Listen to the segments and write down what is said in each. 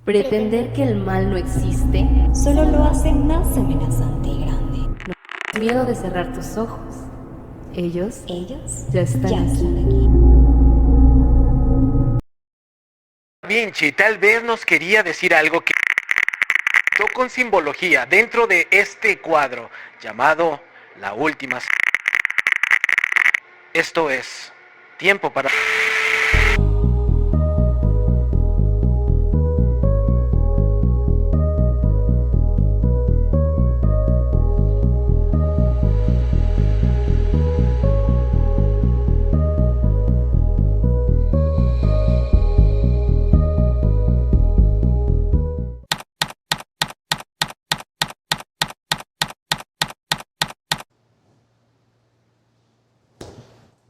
Pretender que el mal no existe, solo lo hace más amenazante y grande. miedo de cerrar tus ojos. Ellos ya están Ya aquí. están aquí. Da Vinci tal vez nos quería decir algo que con simbología dentro de este cuadro llamado La Última Cena. Esto es Tiempo para...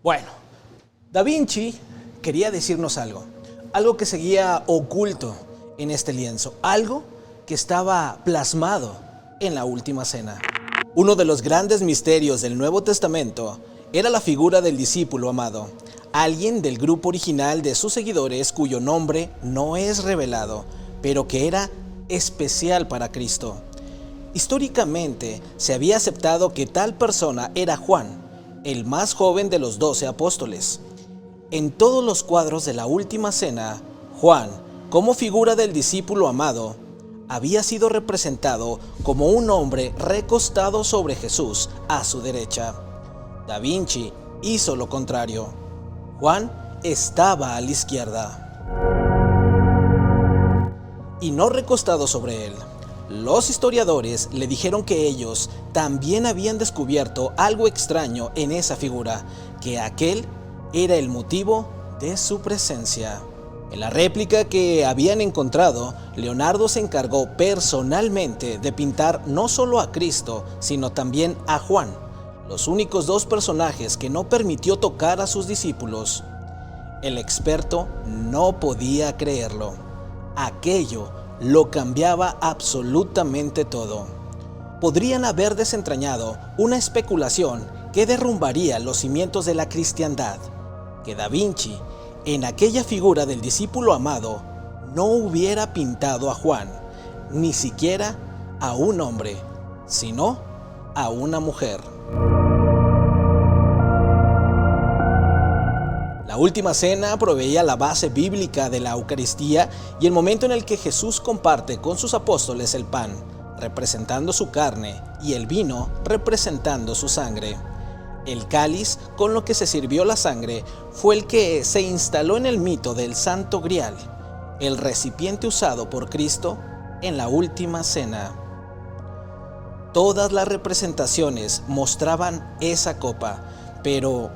Bueno, Da Vinci quería decirnos algo que seguía oculto en este lienzo, algo que estaba plasmado en la Última Cena. Uno de los grandes misterios del Nuevo Testamento era la figura del discípulo amado, alguien del grupo original de sus seguidores cuyo nombre no es revelado, pero que era especial para Cristo. Históricamente se había aceptado que tal persona era Juan, el más joven de los 12 apóstoles. En todos los cuadros de la Última Cena, Juan, como figura del discípulo amado, había sido representado como un hombre recostado sobre Jesús a su derecha. Da Vinci hizo lo contrario. Juan estaba a la izquierda y no recostado sobre él. Los historiadores le dijeron que ellos también habían descubierto algo extraño en esa figura, que aquel era el motivo de su presencia. En la réplica que habían encontrado, Leonardo se encargó personalmente de pintar no solo a Cristo, sino también a Juan, los únicos dos personajes que no permitió tocar a sus discípulos. El experto no podía creerlo. Aquello lo cambiaba absolutamente todo. Podrían haber desentrañado una especulación que derrumbaría los cimientos de la cristiandad, que Da Vinci, en aquella figura del discípulo amado, no hubiera pintado a Juan, ni siquiera a un hombre, sino a una mujer. La Última Cena proveía la base bíblica de la Eucaristía y el momento en el que Jesús comparte con sus apóstoles el pan, representando su carne, y el vino, representando su sangre. El cáliz con lo que se sirvió la sangre fue el que se instaló en el mito del Santo Grial, el recipiente usado por Cristo en la Última Cena. Todas las representaciones mostraban esa copa, pero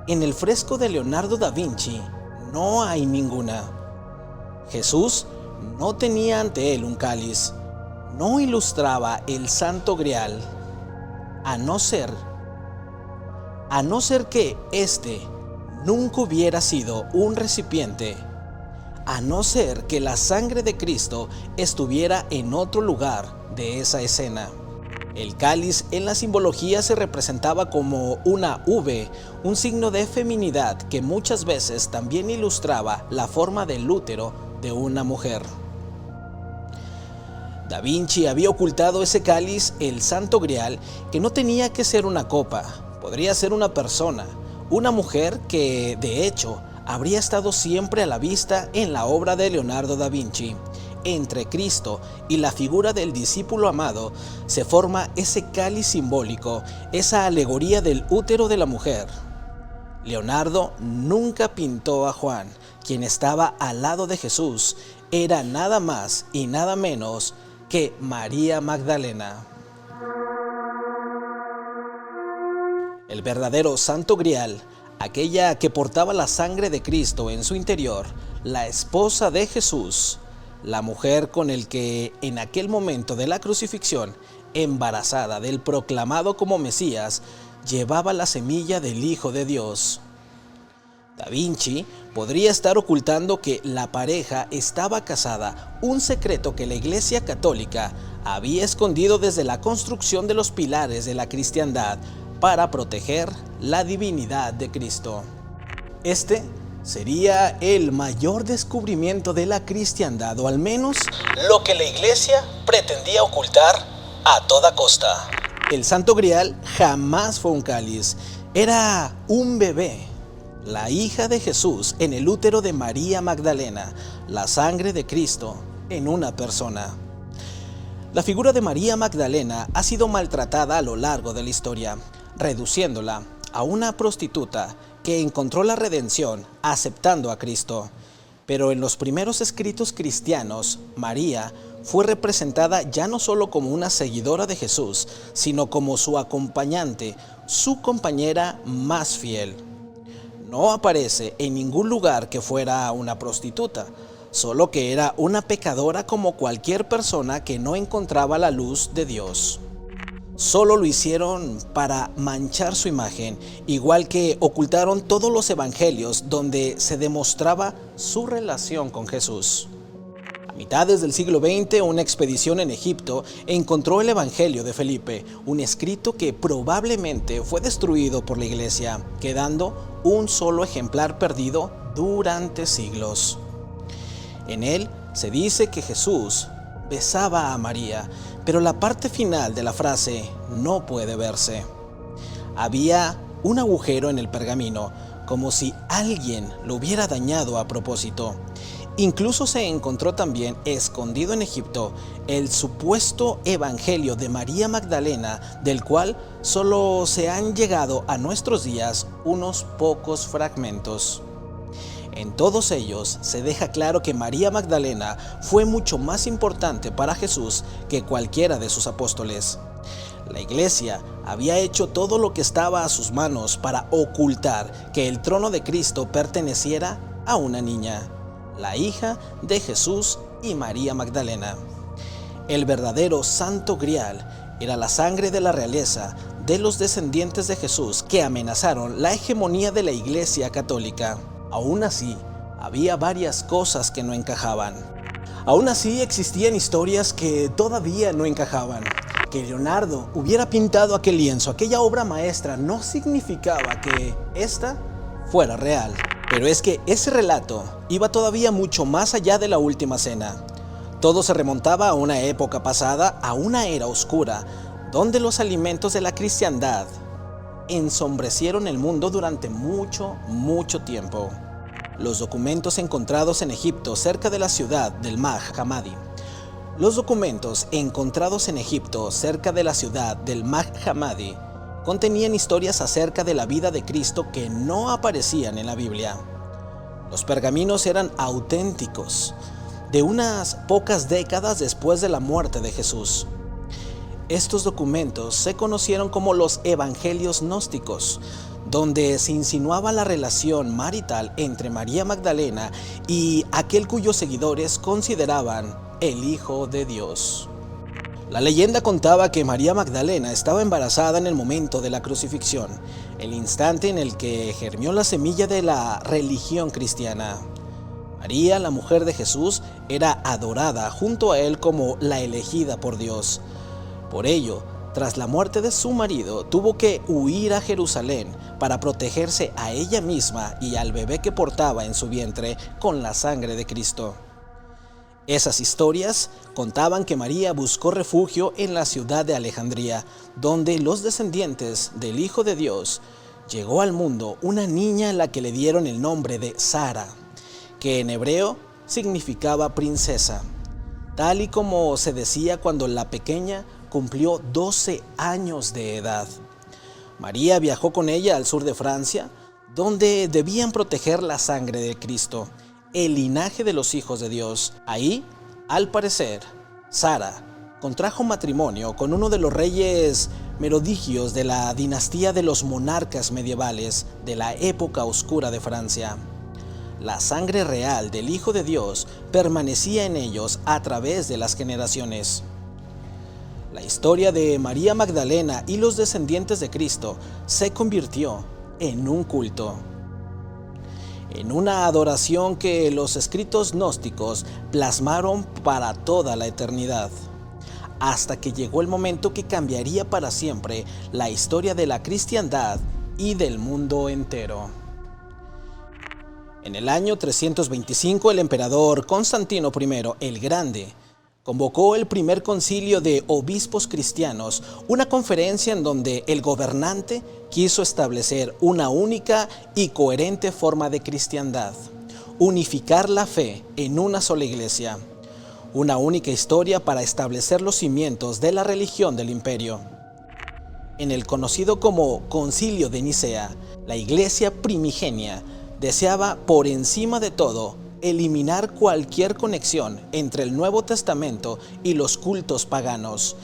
en el fresco de Leonardo da Vinci no hay ninguna. Jesús no tenía ante él un cáliz, no ilustraba el Santo Grial, a no ser que éste nunca hubiera sido un recipiente, a no ser que la sangre de Cristo estuviera en otro lugar de esa escena. El cáliz en la simbología se representaba como una V, un signo de feminidad que muchas veces también ilustraba la forma del útero de una mujer. Da Vinci había ocultado ese cáliz, el Santo Grial, que no tenía que ser una copa, podría ser una persona, una mujer que, de hecho, habría estado siempre a la vista en la obra de Leonardo da Vinci. Entre Cristo y la figura del discípulo amado se forma ese cáliz simbólico, esa alegoría del útero de la mujer. Leonardo nunca pintó a Juan, quien estaba al lado de Jesús, era nada más y nada menos que María Magdalena. El verdadero Santo Grial, aquella que portaba la sangre de Cristo en su interior, la esposa de Jesús, la mujer con el que en aquel momento de la crucifixión, embarazada del proclamado como Mesías, llevaba la semilla del Hijo de Dios. Da Vinci podría estar ocultando que la pareja estaba casada, un secreto que la Iglesia Católica había escondido desde la construcción de los pilares de la cristiandad para proteger la divinidad de Cristo. Este sería el mayor descubrimiento de la cristiandad, o al menos lo que la iglesia pretendía ocultar a toda costa. El Santo Grial jamás fue un cáliz, era un bebé, la hija de Jesús en el útero de María Magdalena, la sangre de Cristo en una persona. La figura de María Magdalena ha sido maltratada a lo largo de la historia, reduciéndola a una prostituta que encontró la redención aceptando a Cristo. Pero en los primeros escritos cristianos, María fue representada ya no solo como una seguidora de Jesús, sino como su acompañante, su compañera más fiel. No aparece en ningún lugar que fuera una prostituta, solo que era una pecadora como cualquier persona que no encontraba la luz de Dios. Solo lo hicieron para manchar su imagen, igual que ocultaron todos los evangelios donde se demostraba su relación con Jesús. A mitades del siglo XX, una expedición en Egipto encontró el Evangelio de Felipe, un escrito que probablemente fue destruido por la iglesia, quedando un solo ejemplar perdido durante siglos. En él se dice que Jesús besaba a María, pero la parte final de la frase no puede verse. Había un agujero en el pergamino, como si alguien lo hubiera dañado a propósito. Incluso se encontró también escondido en Egipto el supuesto evangelio de María Magdalena, del cual solo se han llegado a nuestros días unos pocos fragmentos. En todos ellos se deja claro que María Magdalena fue mucho más importante para Jesús que cualquiera de sus apóstoles. La iglesia había hecho todo lo que estaba a sus manos para ocultar que el trono de Cristo perteneciera a una niña, la hija de Jesús y María Magdalena. El verdadero Santo Grial era la sangre de la realeza de los descendientes de Jesús que amenazaron la hegemonía de la Iglesia Católica. Aún así, había varias cosas que no encajaban. Aún así, existían historias que todavía no encajaban. Que Leonardo hubiera pintado aquel lienzo, aquella obra maestra, no significaba que esta fuera real. Pero es que ese relato iba todavía mucho más allá de la última cena. Todo se remontaba a una época pasada, a una era oscura, donde los alimentos de la cristiandad ensombrecieron el mundo durante mucho tiempo. Los documentos encontrados en Egipto cerca de la ciudad del Mag Hammadi. Los documentos encontrados en Egipto cerca de la ciudad del Mag Hammadi contenían historias acerca de la vida de Cristo que no aparecían en la Biblia. Los pergaminos eran auténticos, de unas pocas décadas después de la muerte de Jesús. Estos documentos se conocieron como los Evangelios Gnósticos, donde se insinuaba la relación marital entre María Magdalena y aquel cuyos seguidores consideraban el Hijo de Dios. La leyenda contaba que María Magdalena estaba embarazada en el momento de la crucifixión, el instante en el que germinó la semilla de la religión cristiana. María, la mujer de Jesús, era adorada junto a él como la elegida por Dios. Por ello, tras la muerte de su marido, tuvo que huir a Jerusalén para protegerse a ella misma y al bebé que portaba en su vientre con la sangre de Cristo. Esas historias contaban que María buscó refugio en la ciudad de Alejandría, donde los descendientes del Hijo de Dios llegó al mundo una niña a la que le dieron el nombre de Sara, que en hebreo significaba princesa, tal y como se decía cuando la pequeña cumplió 12 años de edad. María viajó con ella al sur de Francia, donde debían proteger la sangre de Cristo, el linaje de los hijos de Dios. Ahí, al parecer, Sara contrajo matrimonio con uno de los reyes merovingios de la dinastía de los monarcas medievales de la época oscura de Francia. La sangre real del Hijo de Dios permanecía en ellos a través de las generaciones. La historia de María Magdalena y los descendientes de Cristo se convirtió en un culto, en una adoración que los escritos gnósticos plasmaron para toda la eternidad, hasta que llegó el momento que cambiaría para siempre la historia de la cristiandad y del mundo entero. En el año 325 el emperador Constantino I el Grande convocó el primer concilio de obispos cristianos, una conferencia en donde el gobernante quiso establecer una única y coherente forma de cristiandad, unificar la fe en una sola iglesia, una única historia para establecer los cimientos de la religión del imperio. En el conocido como Concilio de Nicea, la iglesia primigenia deseaba por encima de todo eliminar cualquier conexión entre el Nuevo Testamento y los cultos paganos,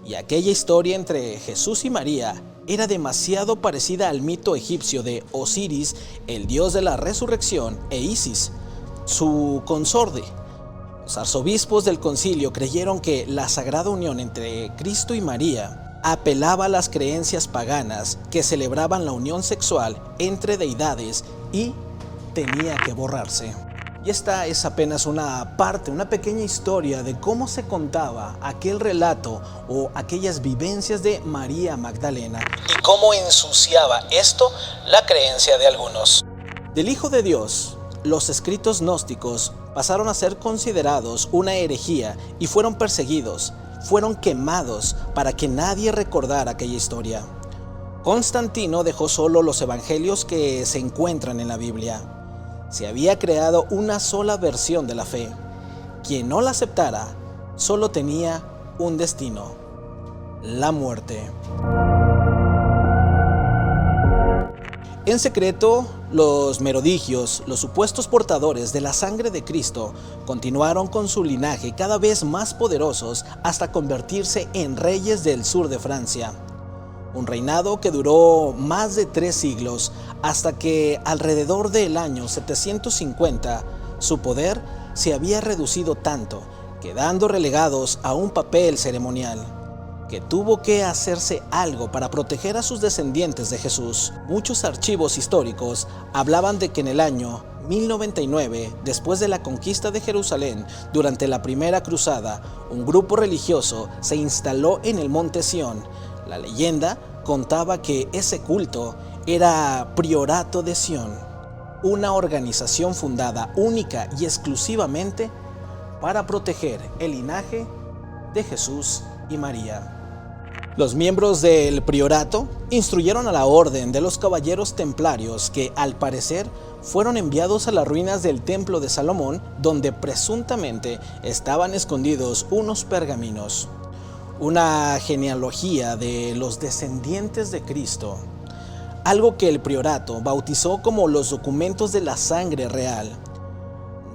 y aquella historia entre Jesús y María era demasiado parecida al mito egipcio de Osiris, el dios de la resurrección, e Isis, su consorte. Los arzobispos del concilio creyeron que la sagrada unión entre Cristo y María apelaba a las creencias paganas que celebraban la unión sexual entre deidades y tenía que borrarse. Y esta es apenas una parte, una pequeña historia de cómo se contaba aquel relato o aquellas vivencias de María Magdalena y cómo ensuciaba esto la creencia de algunos. Del Hijo de Dios, los escritos gnósticos pasaron a ser considerados una herejía y fueron perseguidos, fueron quemados para que nadie recordara aquella historia. Constantino dejó solo los evangelios que se encuentran en la Biblia. Se había creado una sola versión de la fe. Quien no la aceptara solo tenía un destino: la muerte. En secreto, los merovingios, los supuestos portadores de la sangre de Cristo, continuaron con su linaje cada vez más poderosos hasta convertirse en reyes del sur de Francia. Un reinado que duró más de 3 siglos, hasta que alrededor del año 750 su poder se había reducido tanto, quedando relegados a un papel ceremonial, que tuvo que hacerse algo para proteger a sus descendientes de Jesús. Muchos archivos históricos hablaban de que en el año 1099, después de la conquista de Jerusalén, durante la primera cruzada, un grupo religioso se instaló en el monte Sión. La leyenda contaba que ese culto era Priorato de Sión, una organización fundada única y exclusivamente para proteger el linaje de Jesús y María. Los miembros del priorato instruyeron a la orden de los caballeros templarios que, al parecer, fueron enviados a las ruinas del templo de Salomón, donde presuntamente estaban escondidos unos pergaminos, una genealogía de los descendientes de Cristo, algo que el priorato bautizó como los documentos de la sangre real.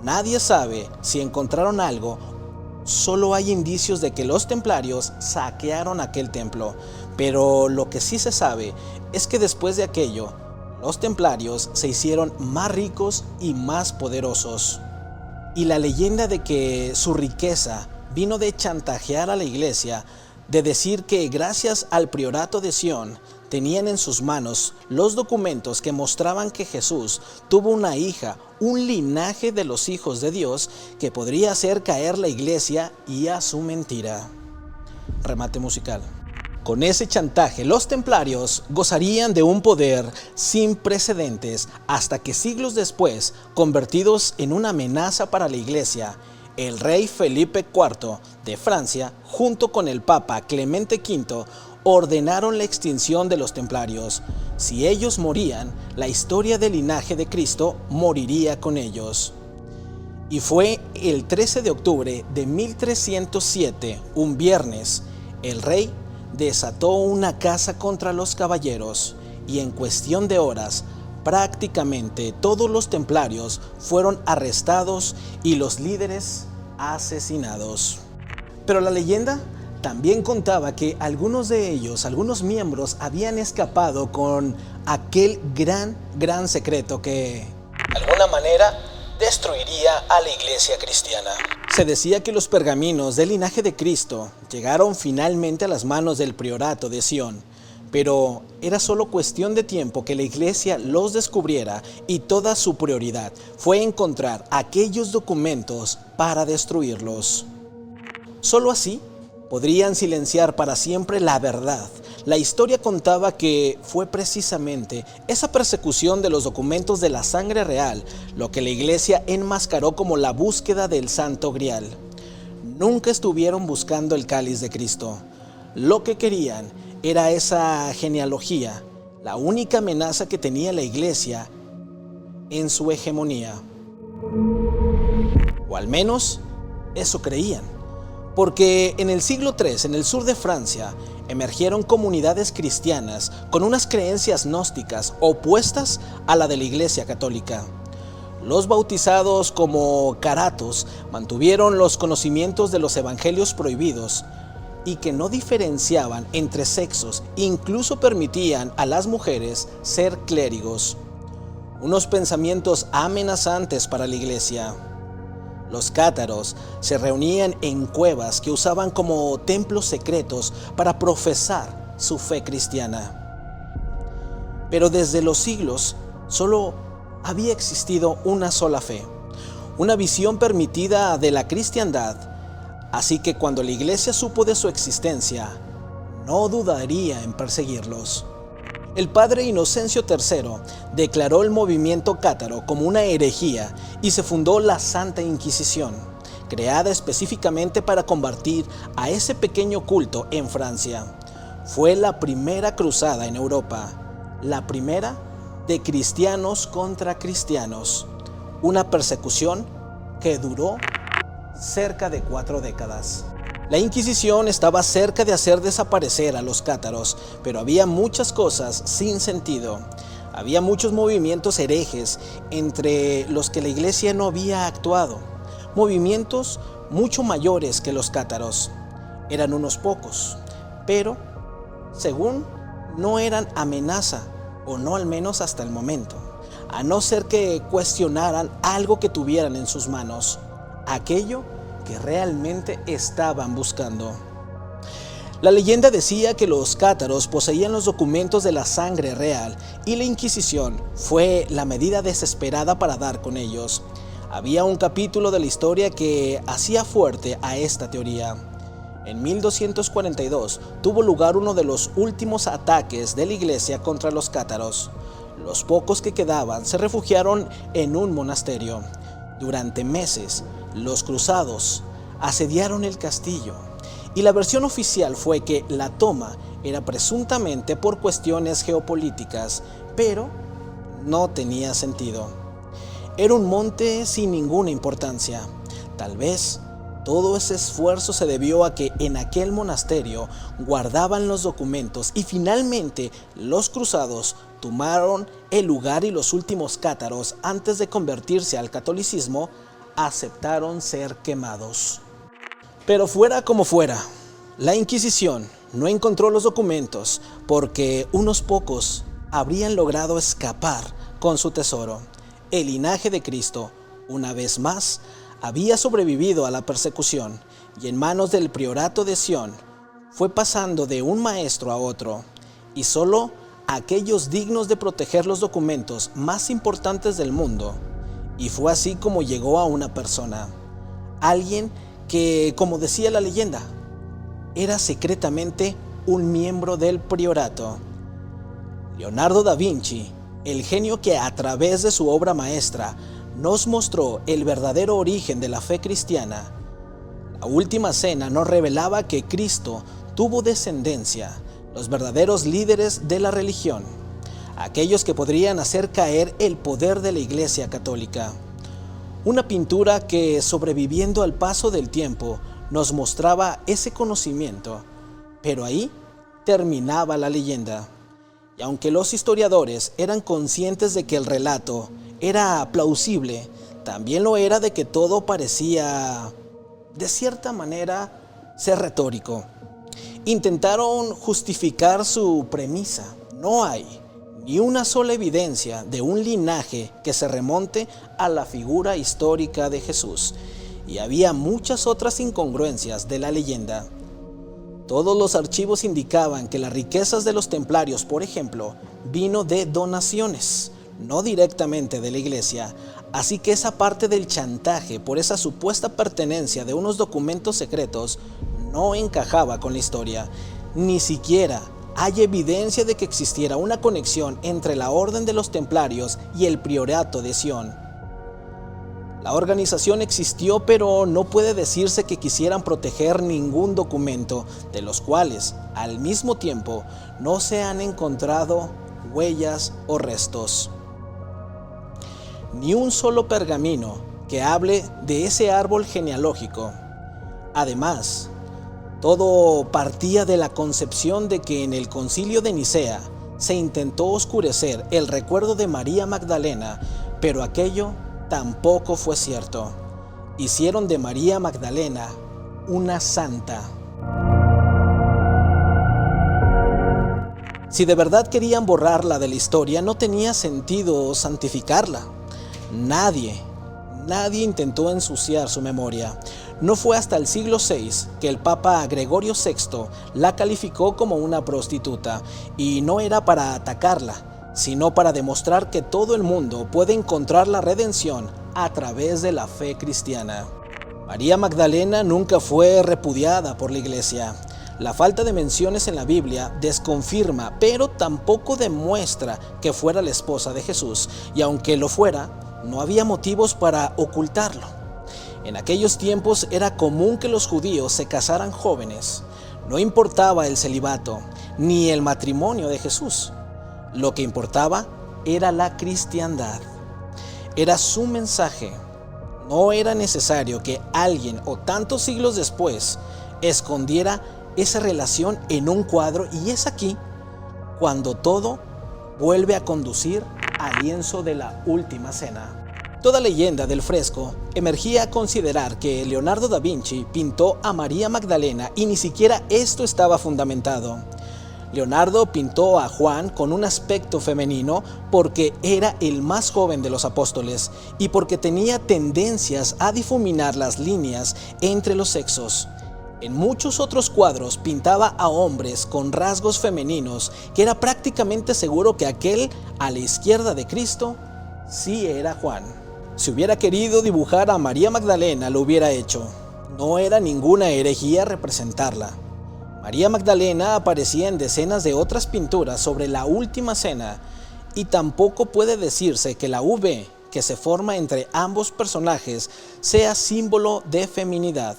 Nadie sabe si encontraron algo, solo hay indicios de que los templarios saquearon aquel templo, pero lo que sí se sabe es que después de aquello, los templarios se hicieron más ricos y más poderosos. Y la leyenda de que su riqueza vino de chantajear a la iglesia, de decir que gracias al priorato de Sión tenían en sus manos los documentos que mostraban que Jesús tuvo una hija, un linaje de los hijos de Dios que podría hacer caer la iglesia y a su mentira. Remate musical. Con ese chantaje, los templarios gozarían de un poder sin precedentes hasta que siglos después, convertidos en una amenaza para la iglesia, el rey Felipe IV de Francia, junto con el Papa Clemente V, ordenaron la extinción de los templarios. Si ellos morían, la historia del linaje de Cristo moriría con ellos. Y fue el 13 de octubre de 1307, un viernes, el rey desató una caza contra los caballeros y en cuestión de horas, prácticamente todos los templarios fueron arrestados y los líderes asesinados. Pero la leyenda también contaba que algunos de ellos, algunos miembros, habían escapado con aquel gran secreto que, de alguna manera, destruiría a la iglesia cristiana. Se decía que los pergaminos del linaje de Cristo llegaron finalmente a las manos del priorato de Sión, pero era solo cuestión de tiempo que la iglesia los descubriera y toda su prioridad fue encontrar aquellos documentos para destruirlos. Solo así podrían silenciar para siempre la verdad. La historia contaba que fue precisamente esa persecución de los documentos de la sangre real lo que la iglesia enmascaró como la búsqueda del Santo Grial. Nunca estuvieron buscando el cáliz de Cristo. Lo que querían era esa genealogía, la única amenaza que tenía la iglesia en su hegemonía. O al menos eso creían. Porque en el siglo III, en el sur de Francia, emergieron comunidades cristianas con unas creencias gnósticas opuestas a la de la Iglesia Católica. Los bautizados como caratos mantuvieron los conocimientos de los evangelios prohibidos y que no diferenciaban entre sexos, incluso permitían a las mujeres ser clérigos. Unos pensamientos amenazantes para la Iglesia. Los cátaros se reunían en cuevas que usaban como templos secretos para profesar su fe cristiana. Pero desde los siglos solo había existido una sola fe, una visión permitida de la cristiandad, así que cuando la iglesia supo de su existencia, no dudaría en perseguirlos. El padre Inocencio III declaró el movimiento cátaro como una herejía y se fundó la Santa Inquisición, creada específicamente para combatir a ese pequeño culto en Francia. Fue la primera cruzada en Europa, la primera de cristianos contra cristianos, una persecución que duró cerca de 4 décadas. La Inquisición estaba cerca de hacer desaparecer a los cátaros, pero había muchas cosas sin sentido. Había muchos movimientos herejes entre los que la iglesia no había actuado. Movimientos mucho mayores que los cátaros. Eran unos pocos, pero según no eran amenaza, o no al menos hasta el momento, a no ser que cuestionaran algo que tuvieran en sus manos, aquello que realmente estaban buscando. La leyenda decía que los cátaros poseían los documentos de la sangre real y la Inquisición fue la medida desesperada para dar con ellos. Había un capítulo de la historia que hacía fuerte a esta teoría. En 1242 tuvo lugar uno de los últimos ataques de la iglesia contra los cátaros. Los pocos que quedaban se refugiaron en un monasterio. Durante meses, los cruzados asediaron el castillo y la versión oficial fue que la toma era presuntamente por cuestiones geopolíticas, pero no tenía sentido. Era un monte sin ninguna importancia. Tal vez todo ese esfuerzo se debió a que en aquel monasterio guardaban los documentos y finalmente los cruzados tomaron el lugar y los últimos cátaros, antes de convertirse al catolicismo, aceptaron ser quemados. Pero fuera como fuera, la Inquisición no encontró los documentos porque unos pocos habrían logrado escapar con su tesoro. El linaje de Cristo, una vez más, había sobrevivido a la persecución y en manos del priorato de Sion fue pasando de un maestro a otro, y solo aquellos dignos de proteger los documentos más importantes del mundo. Y fue así como llegó a una persona, alguien que, como decía la leyenda, era secretamente un miembro del priorato. Leonardo da Vinci, el genio que a través de su obra maestra nos mostró el verdadero origen de la fe cristiana. La Última Cena nos revelaba que Cristo tuvo descendencia, los verdaderos líderes de la religión, aquellos que podrían hacer caer el poder de la Iglesia Católica. Una pintura que, sobreviviendo al paso del tiempo, nos mostraba ese conocimiento, pero ahí terminaba la leyenda. Y aunque los historiadores eran conscientes de que el relato era plausible, también lo era de que todo parecía, de cierta manera, ser retórico. Intentaron justificar su premisa. No hay ni una sola evidencia de un linaje que se remonte a la figura histórica de Jesús, y había muchas otras incongruencias de la leyenda. Todos los archivos indicaban que las riquezas de los templarios, por ejemplo, vino de donaciones, no directamente de la iglesia, así que esa parte del chantaje por esa supuesta pertenencia de unos documentos secretos no encajaba con la historia. Ni siquiera hay evidencia de que existiera una conexión entre la Orden de los Templarios y el Priorato de Sion. La organización existió, pero no puede decirse que quisieran proteger ningún documento, de los cuales, al mismo tiempo, no se han encontrado huellas o restos. Ni un solo pergamino que hable de ese árbol genealógico. Además, todo partía de la concepción de que en el Concilio de Nicea se intentó oscurecer el recuerdo de María Magdalena, pero aquello tampoco fue cierto. Hicieron de María Magdalena una santa. Si de verdad querían borrarla de la historia, no tenía sentido santificarla. Nadie intentó ensuciar su memoria. No fue hasta el siglo VI que el Papa Gregorio VI la calificó como una prostituta, y no era para atacarla, sino para demostrar que todo el mundo puede encontrar la redención a través de la fe cristiana. María Magdalena nunca fue repudiada por la Iglesia. La falta de menciones en la Biblia desconfirma, pero tampoco demuestra que fuera la esposa de Jesús, y aunque lo fuera, no había motivos para ocultarlo. En aquellos tiempos era común que los judíos se casaran jóvenes. No importaba el celibato, ni el matrimonio de Jesús. Lo que importaba era la cristiandad. Era su mensaje. No era necesario que alguien, o tantos siglos después, escondiera esa relación en un cuadro, y es aquí cuando todo vuelve a conducir al lienzo de la Última Cena. Toda leyenda del fresco emergía a considerar que Leonardo da Vinci pintó a María Magdalena, y ni siquiera esto estaba fundamentado. Leonardo pintó a Juan con un aspecto femenino porque era el más joven de los apóstoles y porque tenía tendencias a difuminar las líneas entre los sexos. En muchos otros cuadros pintaba a hombres con rasgos femeninos, que era prácticamente seguro que aquel a la izquierda de Cristo sí era Juan. Si hubiera querido dibujar a María Magdalena, lo hubiera hecho. No era ninguna herejía representarla. María Magdalena aparecía en decenas de otras pinturas sobre la Última Cena, y tampoco puede decirse que la V que se forma entre ambos personajes sea símbolo de feminidad.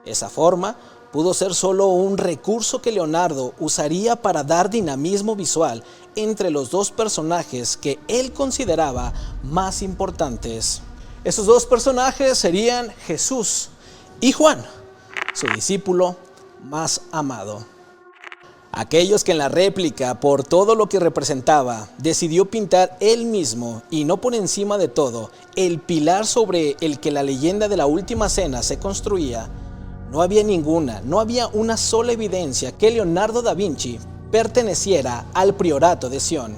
Esa forma pudo ser solo un recurso que Leonardo usaría para dar dinamismo visual entre los dos personajes que él consideraba más importantes. Esos dos personajes serían Jesús y Juan, su discípulo más amado. Aquellos que en la réplica, por todo lo que representaba, decidió pintar él mismo, y no por encima de todo, el pilar sobre el que la leyenda de la Última Cena se construía. No había una sola evidencia que Leonardo da Vinci perteneciera al Priorato de Sion,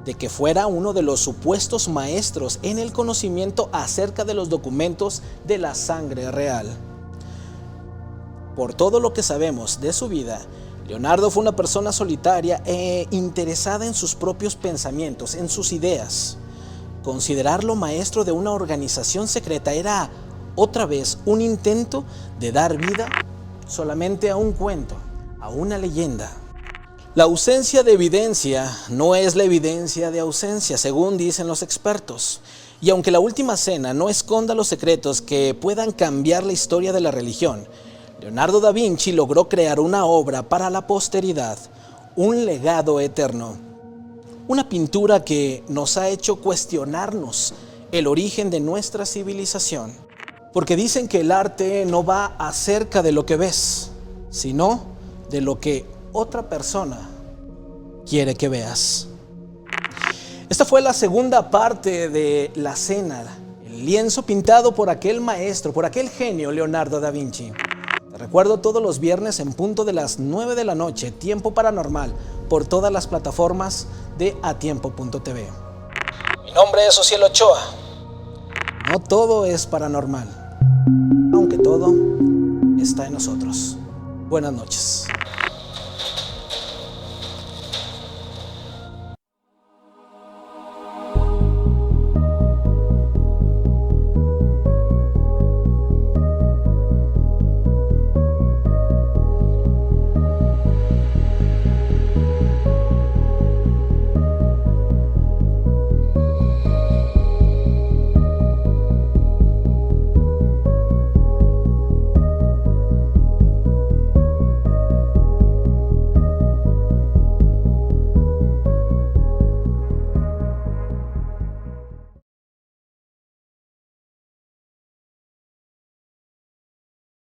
de que fuera uno de los supuestos maestros en el conocimiento acerca de los documentos de la sangre real. Por todo lo que sabemos de su vida, Leonardo fue una persona solitaria e interesada en sus propios pensamientos, en sus ideas. Considerarlo maestro de una organización secreta era otra vez un intento de dar vida solamente a un cuento, a una leyenda. La ausencia de evidencia no es la evidencia de ausencia, según dicen los expertos. Y aunque la Última Cena no esconda los secretos que puedan cambiar la historia de la religión, Leonardo da Vinci logró crear una obra para la posteridad, un legado eterno. Una pintura que nos ha hecho cuestionarnos el origen de nuestra civilización. Porque dicen que el arte no va acerca de lo que ves, sino de lo que otra persona quiere que veas. Esta fue la segunda parte de La Cena, el lienzo pintado por aquel maestro, por aquel genio Leonardo da Vinci. Te recuerdo todos los viernes en punto de las 9 de la noche, Tiempo Paranormal, por todas las plataformas de atiempo.tv. Mi nombre es Ociel Ochoa. No todo es paranormal, aunque todo está en nosotros. Buenas noches.